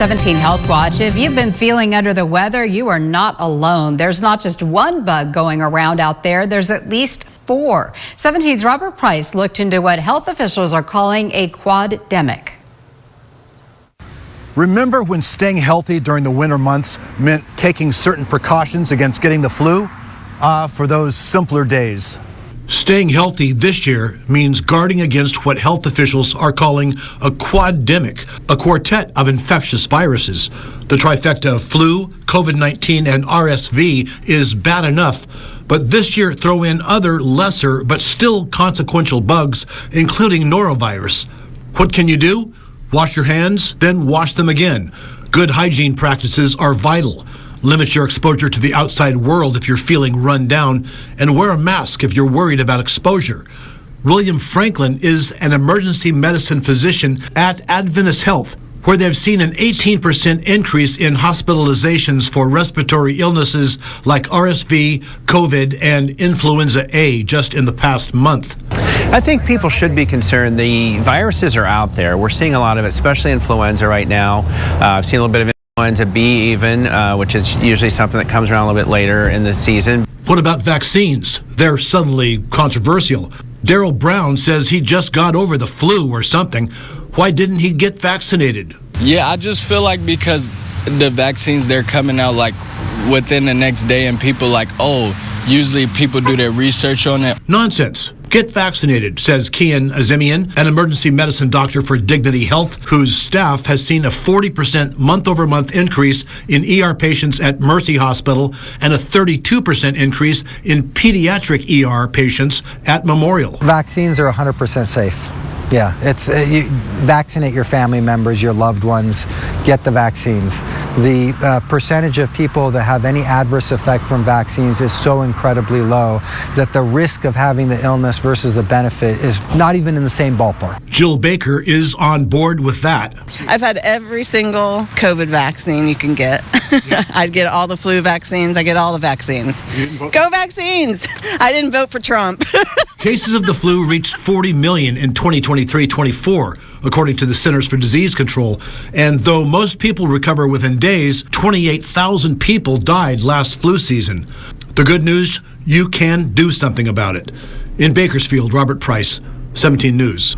17 Health Watch. If you've been feeling under the weather, you are not alone. There's not just one bug going around out there. There's at least 4. 17's Robert Price looked into what health officials are calling a quad-demic. Remember when staying healthy during the winter months meant taking certain precautions against getting the flu? For those simpler days. Staying healthy this year means guarding against what health officials are calling a quad-demic, a quartet of infectious viruses. The trifecta of flu, COVID-19, and RSV is bad enough, but this year throw in other lesser but still consequential bugs, including norovirus. What can you do? Wash your hands, then wash them again. Good hygiene practices are vital. Limit your exposure to the outside world if you're feeling run down, and wear a mask if you're worried about exposure. William Franklin is an emergency medicine physician at Adventist Health, where they've seen an 18% increase in hospitalizations for respiratory illnesses like RSV, COVID, and influenza A just in the past month. I think people should be concerned. The viruses are out there. We're seeing a lot of it, especially influenza right now. I've seen a little bit of influenza B even, which is usually something that comes around a little bit later in the season. What about vaccines? They're suddenly controversial. Daryl Brown says he just got over the flu or something. Why didn't he get vaccinated? Yeah, I just feel like because the vaccines, they're coming out like within the next day, and people like, oh, usually people do their research on it. Nonsense. Get vaccinated, says Kian Azemian, an emergency medicine doctor for Dignity Health, whose staff has seen a 40% month-over-month increase in ER patients at Mercy Hospital and a 32% increase in pediatric ER patients at Memorial. Vaccines are 100% safe. Yeah, you vaccinate your family members, your loved ones, get the vaccines. The percentage of people that have any adverse effect from vaccines is so incredibly low that the risk of having the illness versus the benefit is not even in the same ballpark. Jill Baker is on board with that. I've had every single COVID vaccine you can get. I'd get all the flu vaccines. I get all the vaccines. Go vaccines! I didn't vote for Trump. Cases of the flu reached 40 million in 2023-24, according to the Centers for Disease Control. And though most people recover within days, 28,000 people died last flu season. The good news, you can do something about it. In Bakersfield, Robert Price, 17 News.